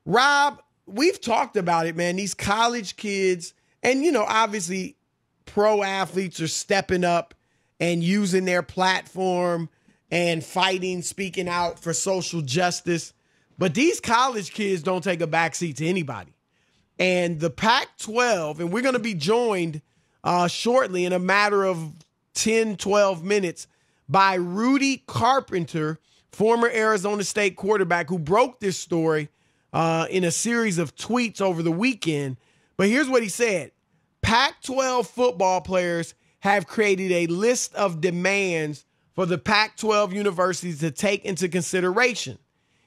Rob, we've talked about it, man. These college kids, and, obviously pro athletes are stepping up and using their platform and fighting, speaking out for social justice. But these college kids don't take a backseat to anybody. And the Pac-12, and we're going to be joined shortly in a matter of 10, 12 minutes by Rudy Carpenter, former Arizona State quarterback, who broke this story in a series of tweets over the weekend. But here's what he said. Pac-12 football players have created a list of demands for the Pac-12 universities to take into consideration.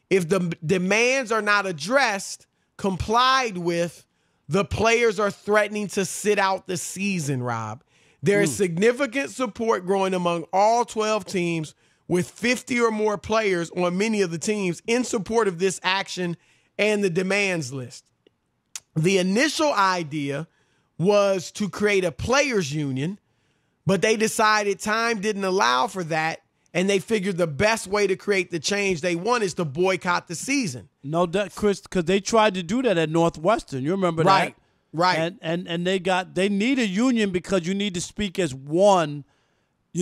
If the demands are not addressed, complied with, the players are threatening to sit out the season, Rob. There is significant support growing among all 12 teams, with 50 or more players on many of the teams in support of this action and the demands list. The initial idea was to create a players union, but they decided time didn't allow for that, and they figured the best way to create the change they want is to boycott the season. No, Chris, because they tried to do that at Northwestern. You remember that? Right. And they need a union because you need to speak as one,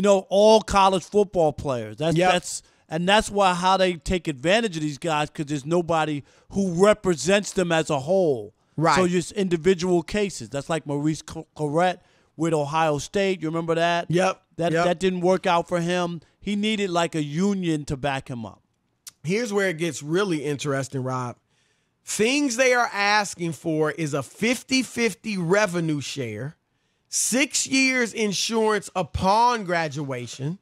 all college football players. That's why how they take advantage of these guys, because there's nobody who represents them as a whole. Right. So just individual cases. That's like Maurice Clarett with Ohio State. You remember that? Yep. That didn't work out for him. He needed like a union to back him up. Here's where it gets really interesting, Rob. Things they are asking for is a 50-50 revenue share, 6 years insurance upon graduation,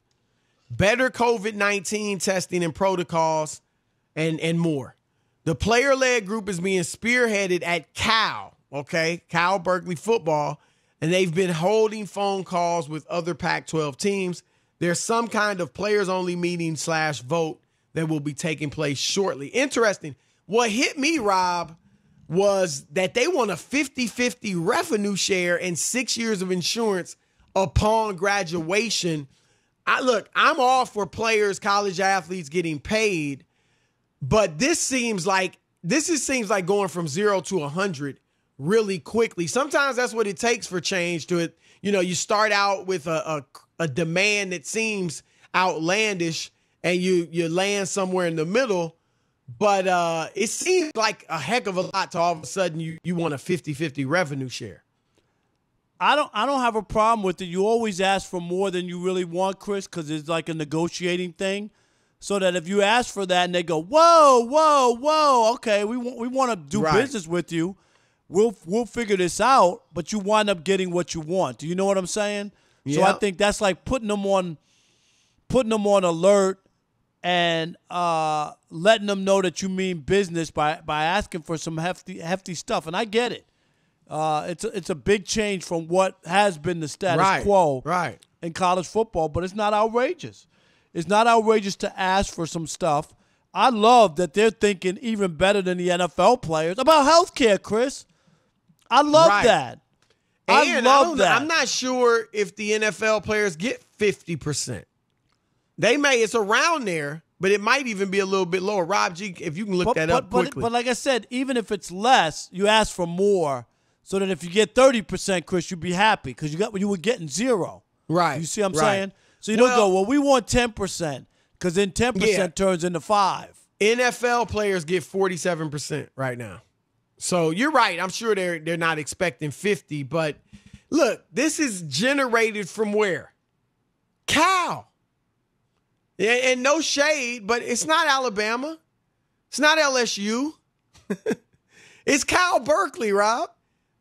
better COVID-19 testing and protocols, and more. The player-led group is being spearheaded at Cal, Cal Berkeley football, and they've been holding phone calls with other Pac-12 teams. There's some kind of players-only meeting / vote that will be taking place shortly. Interesting. What hit me, Rob, was that they want a 50-50 revenue share and 6 years of insurance upon graduation. I'm all for players, college athletes getting paid, but this seems like going from 0 to 100 really quickly. Sometimes that's what it takes for change to it. You start out with a demand that seems outlandish and you land somewhere in the middle. But it seems like a heck of a lot to all of a sudden you want a 50-50 revenue share. I don't have a problem with it. You always ask for more than you really want, Chris, because it's like a negotiating thing. So that if you ask for that and they go, whoa, okay, we want to do business with you, we'll figure this out. But you wind up getting what you want. Do you know what I'm saying? Yep. So I think that's like putting them on alert. And letting them know that you mean business by asking for some hefty stuff. And I get it. It's a big change from what has been the status quo in college football, but it's not outrageous. It's not outrageous to ask for some stuff. I love that they're thinking even better than the NFL players about health care, Chris. I love that. I love that. I'm not sure if the NFL players get 50%. They may, it's around there, but it might even be a little bit lower. Rob G, if you can look that up quickly. But like I said, even if it's less, you ask for more so that if you get 30%, Chris, you'd be happy because you were getting 0. Right. You see what I'm saying? So you don't go, well, we want 10% because then 10% turns into 5. NFL players get 47% right now. So you're right. I'm sure they're not expecting 50, but look, this is generated from where? Cal. And no shade, but it's not Alabama. It's not LSU. It's Cal Berkeley, Rob.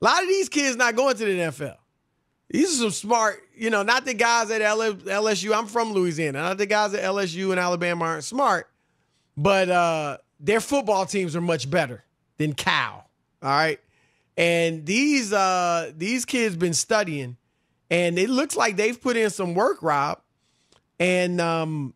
A lot of these kids not going to the NFL. These are some smart, not the guys at LSU. I'm from Louisiana. Not the guys at LSU and Alabama aren't smart, but their football teams are much better than Cal. All right. And these kids been studying, and it looks like they've put in some work, Rob. And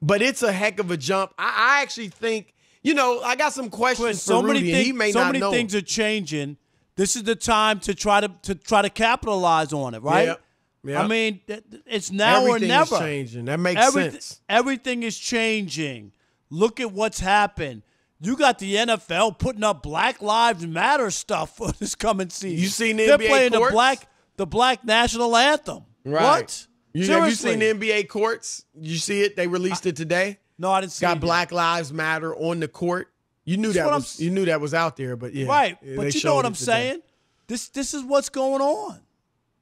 but it's a heck of a jump. I actually think, I got some questions for Rudy, and he may not know. So many things are changing. This is the time to try to capitalize on it, right? Yeah. I mean, it's now or never. Everything is changing. That makes sense. Everything is changing. Look at what's happened. You got the NFL putting up Black Lives Matter stuff for this coming season. You seen the They're NBA playing courts? the black national anthem. Right. What? Have you seen the NBA courts? Did you see it? They released it today. No, I didn't see it. Got Black Lives Matter on the court. You knew that was out there, but yeah. Right. But you know what I'm saying? This is what's going on.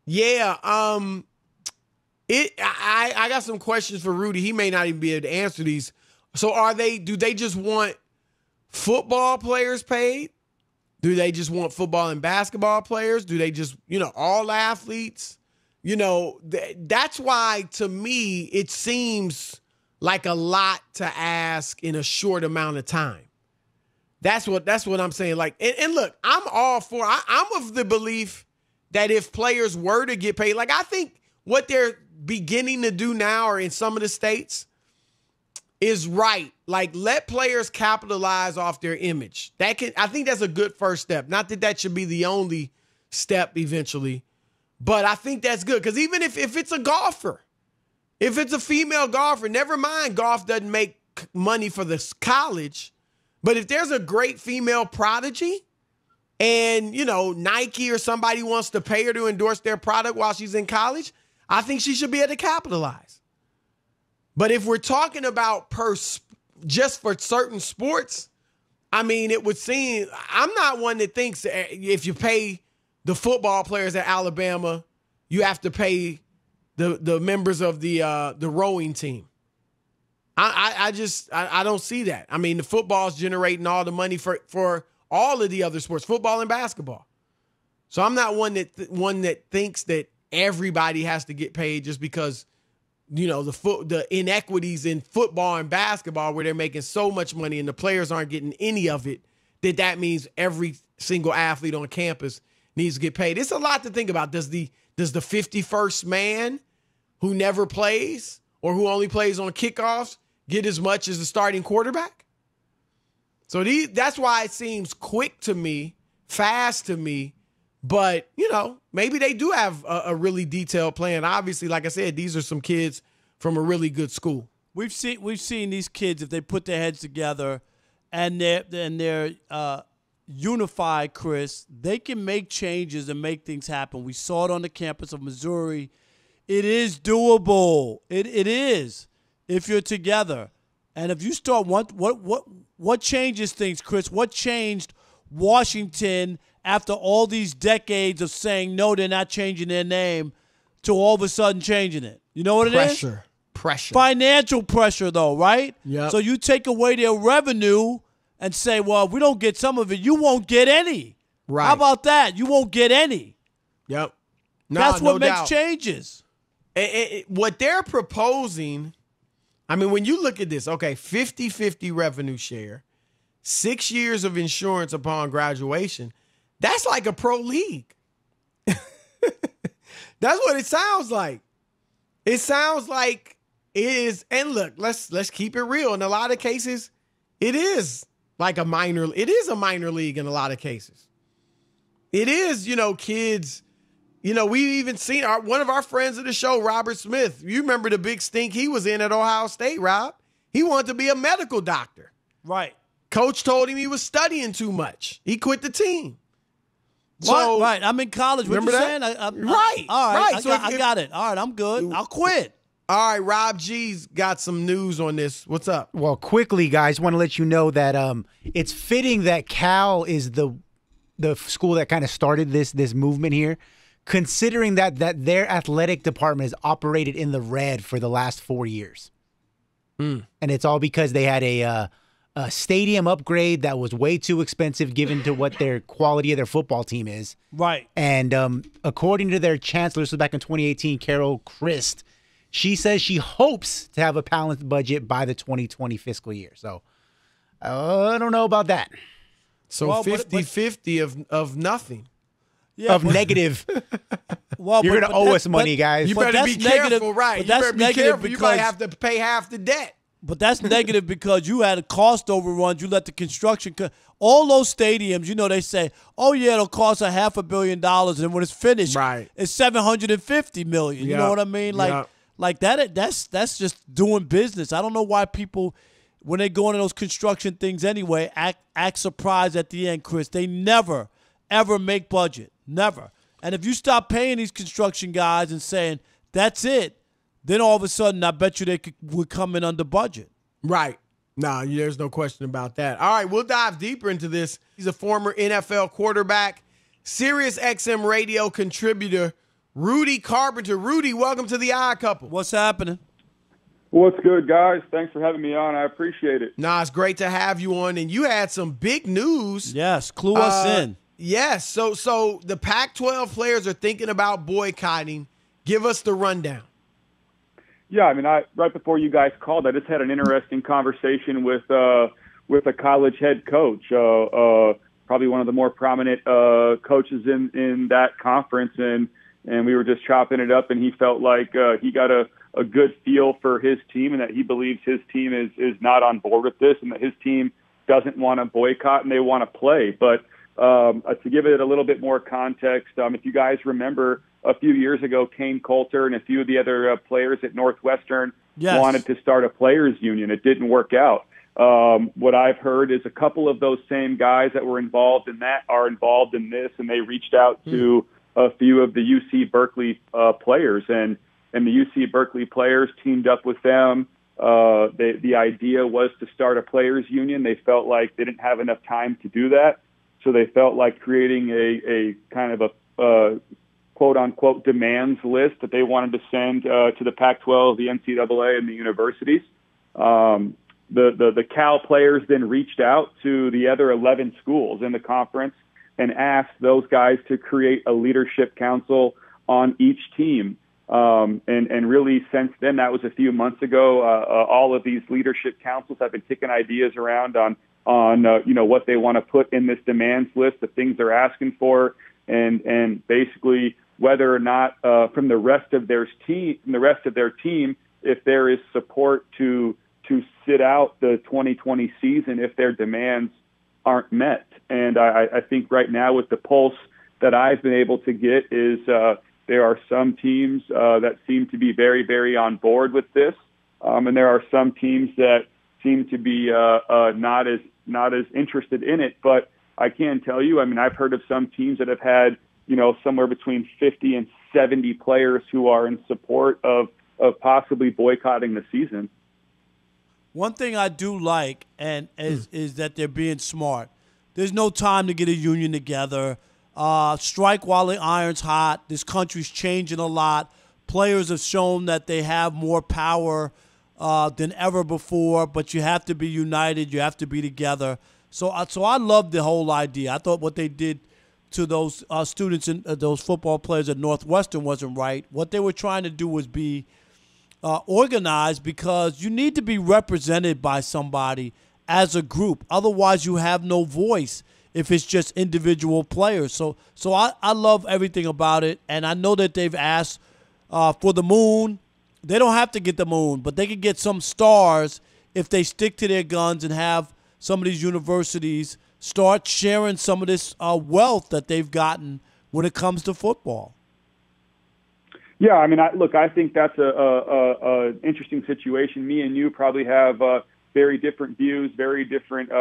Yeah. I got some questions for Rudy. He may not even be able to answer these. So do they just want football players paid? Do they just want football and basketball players? Do they just, all athletes? That's why, to me, it seems like a lot to ask in a short amount of time. That's what I'm saying. Like, and look, I'm all for, I'm of the belief that if players were to get paid, like I think what they're beginning to do now or in some of the states is right. Like, let players capitalize off their image. I think that's a good first step. Not that should be the only step eventually, but I think that's good. Because even if it's a golfer, if it's a female golfer, never mind golf doesn't make money for the college, but if there's a great female prodigy and, Nike or somebody wants to pay her to endorse their product while she's in college, I think she should be able to capitalize. But if we're talking about just for certain sports, I mean, it would seem, I'm not one that thinks if you pay the football players at Alabama, you have to pay the members of the rowing team. I don't see that. I mean, the football's generating all the money for all of the other sports, football and basketball. So I'm not one that thinks that everybody has to get paid just because, the inequities in football and basketball where they're making so much money and the players aren't getting any of it, that means every single athlete on campus needs to get paid. It's a lot to think about. Does the 51st man who never plays or who only plays on kickoffs get as much as the starting quarterback? So that's why it seems quick to me, fast to me, but, maybe they do have a really detailed plan. Obviously, like I said, these are some kids from a really good school. We've seen these kids, if they put their heads together and they're unified, Chris, they can make changes and make things happen. We saw it on the campus of Missouri. It is doable. It is if you're together. And if you start, what changes things, Chris? What changed Washington after all these decades of saying, no, they're not changing their name, to all of a sudden changing it? You know what it is? Pressure. Financial pressure, though, right? Yeah. So you take away their revenue and say, well, if we don't get some of it, you won't get any. Right. How about that? You won't get any. Yep. That's what makes doubt. Changes. What they're proposing, I mean, when you look at this, okay, 50-50 revenue share, 6 years of insurance upon graduation, that's like a pro league. That's what it sounds like. It sounds like it is. And look, let's keep it real. In a lot of cases, it is like a minor league in a lot of cases. It is, kids, we even seen one of our friends of the show, Robert Smith. You remember the big stink he was in at Ohio State, Rob? He wanted to be a medical doctor. Right. Coach told him he was studying too much. He quit the team. So, right. I'm in college. What you saying? Right. All right. Right. I got it. All right. I'm good. I'll quit. All right. Rob G's got some news on this. What's up? Well, quickly, guys, want to let you know that it's fitting that Cal is the school that kind of started this movement here, considering that their athletic department has operated in the red for the last 4 years. And it's all because they had a stadium upgrade that was way too expensive given to what their quality of their football team is. Right. And according to their chancellor, this was back in 2018, Carol Christ, she says she hopes to have a balanced budget by the 2020 fiscal year. So I don't know about that. So 50-50 of nothing. Yeah, of negative. Well, you're going to owe us money, guys. You better be careful, right? You better be careful. You might have to pay half the debt. But that's negative because you had a cost overruns. You let the construction all those stadiums. They say, "Oh yeah, it'll cost $500 million," and when it's finished, right, it's $750 million. You know what I mean? Like that. That's just doing business. I don't know why people when they go into those construction things anyway, act surprised at the end, Chris. They never, ever make budget. Never. And if you stop paying these construction guys and saying, that's it, then all of a sudden I bet you would come in under budget. Right. No, there's no question about that. All right, we'll dive deeper into this. He's a former NFL quarterback, Sirius XM radio contributor, Rudy Carpenter. Rudy, welcome to the Odd Couple. What's happening? What's good, guys? Thanks for having me on. I appreciate it. Nah, it's great to have you on. And you had some big news. Yes, clue us in. Yes, so the Pac-12 players are thinking about boycotting. Give us the rundown. Yeah, I mean, right before you guys called, I just had an interesting conversation with a college head coach, probably one of the more prominent coaches in that conference, and we were just chopping it up, and he felt like he got a good feel for his team, and that he believes his team is not on board with this, and that his team doesn't want to boycott and they want to play. But to give it a little bit more context, if you guys remember, a few years ago, Kane Coulter and a few of the other players at Northwestern wanted to start a players union. It didn't work out. What I've heard is a couple of those same guys that were involved in that are involved in this, and they reached out to a few of the UC Berkeley players, and the UC Berkeley players teamed up with them. The idea was to start a players union. They felt like they didn't have enough time to do that, so they felt like creating a kind of a quote-unquote demands list that they wanted to send to the Pac-12, the NCAA, and the universities. The Cal players then reached out to the other 11 schools in the conference and asked those guys to create a leadership council on each team. And really since then, that was a few months ago, all of these leadership councils have been kicking ideas around on what they want to put in this demands list, the things they're asking for, and basically whether or not from the rest of their team, if there is support to sit out the 2020 season if their demands aren't met. And I think right now with the pulse that I've been able to get is there are some teams that seem to be very, very on board with this, and there are some teams that seem to be not as interested in it. But I can tell you, I mean, I've heard of some teams that have had somewhere between 50 and 70 players who are in support of possibly boycotting the season. One thing I do like is that they're being smart. There's no time to get a union together. Strike while the iron's hot. This country's changing a lot. Players have shown that they have more power than ever before, but you have to be united. You have to be together. So I love the whole idea. I thought what they did to those students and those football players at Northwestern wasn't right. What they were trying to do was be organized, because you need to be represented by somebody as a group. Otherwise, you have no voice if it's just individual players. So I love everything about it, and I know that they've asked for the moon. They don't have to get the moon, but they can get some stars if they stick to their guns and have some of these universities start sharing some of this wealth that they've gotten when it comes to football. Yeah, I mean, I think that's a interesting situation. Me and you probably have very different views, very different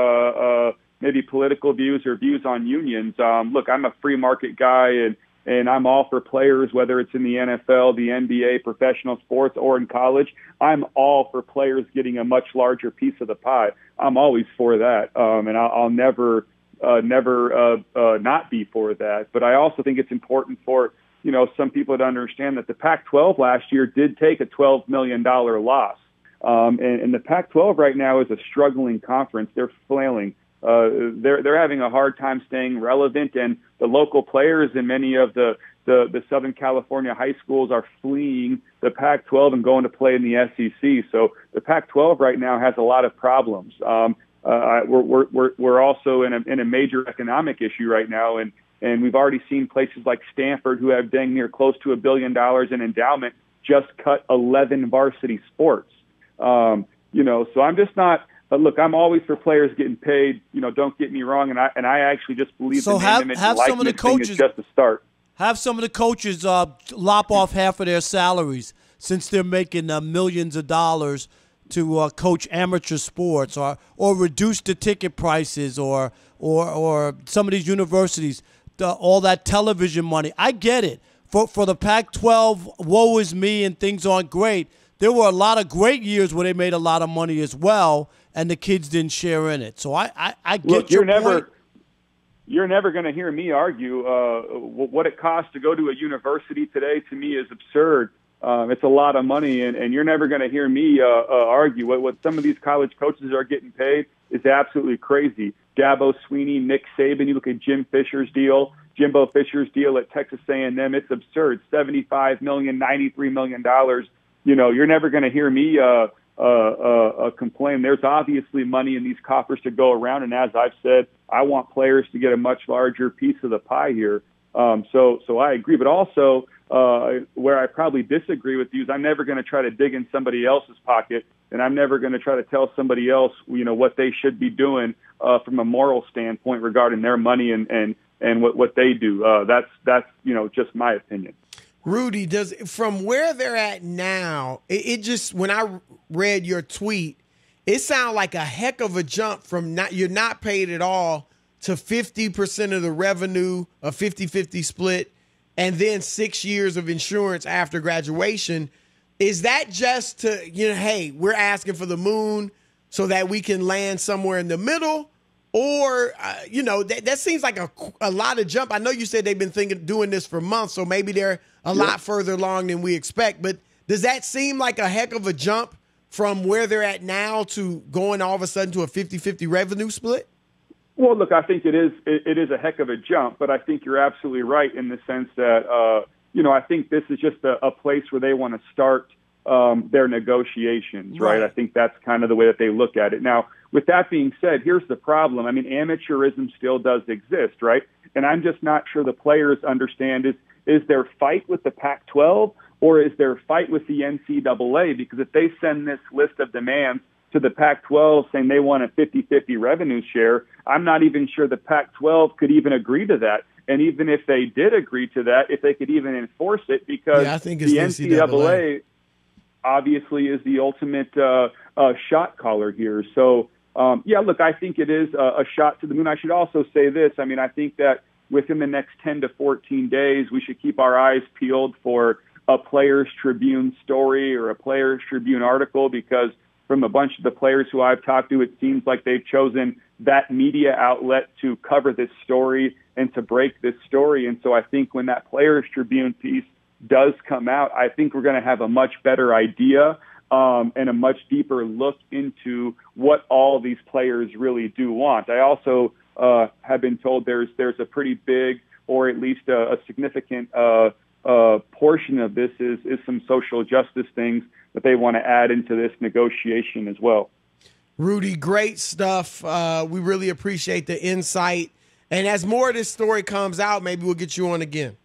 maybe political views or views on unions. Look, I'm a free market guy, and I'm all for players, whether it's in the NFL, the NBA, professional sports, or in college. I'm all for players getting a much larger piece of the pie. I'm always for that, and I'll never not be for that. But I also think it's important for some people to understand that the Pac-12 last year did take a $12 million loss, and the Pac-12 right now is a struggling conference. They're flailing. They're having a hard time staying relevant, and the local players in many of the Southern California high schools are fleeing the Pac-12 and going to play in the SEC. So the Pac-12 right now has a lot of problems. We're also in a major economic issue right now, and we've already seen places like Stanford, who have dang near close to $1 billion in endowment, just cut 11 varsity sports. So I'm just not. But look, I'm always for players getting paid. Don't get me wrong, and I actually just believe the name, image, and likeness thing is just a start. Have some of the coaches lop off half of their salaries, since they're making millions of dollars. coach amateur sports, or reduce the ticket prices, or some of these universities, all that television money. I get it. For the Pac-12, woe is me and things aren't great. There were a lot of great years where they made a lot of money as well, and the kids didn't share in it. So I get your point. You're never going to hear me argue what it costs to go to a university today. To me, is absurd. It's a lot of money, and you're never going to hear me argue what some of these college coaches are getting paid is absolutely crazy. Dabo Swinney, Nick Saban. You look at Jimbo Fisher's deal at Texas A&M. It's absurd. $75 million, $93 million. You're never going to hear me complain. There's obviously money in these coffers to go around, and as I've said, I want players to get a much larger piece of the pie here. So I agree, but also where I probably disagree with you is I'm never going to try to dig in somebody else's pocket, and I'm never going to try to tell somebody else, what they should be doing from a moral standpoint regarding their money and what they do. That's just my opinion. Rudy, from where they're at now, it just, when I read your tweet, it sounded like a heck of a jump from you're not paid at all to 50% of the revenue, a 50-50 split, and then 6 years of insurance after graduation. Is that just to, hey, we're asking for the moon so that we can land somewhere in the middle? Or, that seems like a lot of jump. I know you said they've been doing this for months, so maybe they're a lot further along than we expect. But does that seem like a heck of a jump from where they're at now to going all of a sudden to a 50-50 revenue split? Well, look, I think it is a heck of a jump, but I think you're absolutely right in the sense that, I think this is just a place where they want to start their negotiations, right? I think that's kind of the way that they look at it. Now, with that being said, here's the problem. I mean, amateurism still does exist, right? And I'm just not sure the players understand is their fight with the Pac-12 or is their fight with the NCAA? Because if they send this list of demands to the Pac-12 saying they want a 50-50 revenue share, I'm not even sure the Pac-12 could even agree to that. And even if they did agree to that, if they could even enforce it, because I think it's the NCAA obviously is the ultimate shot caller here. So, look, I think it is a shot to the moon. I should also say this. I mean, I think that within the next 10 to 14 days, we should keep our eyes peeled for a Players Tribune story or a Players Tribune article, because from a bunch of the players who I've talked to, it seems like they've chosen that media outlet to cover this story and to break this story. And so I think when that Players Tribune piece does come out, I think we're going to have a much better idea and a much deeper look into what all these players really do want. I also have been told there's a pretty big, or at least a significant portion of this is some social justice things that they want to add into this negotiation as well. Rudy, great stuff. We really appreciate the insight. And as more of this story comes out, maybe we'll get you on again.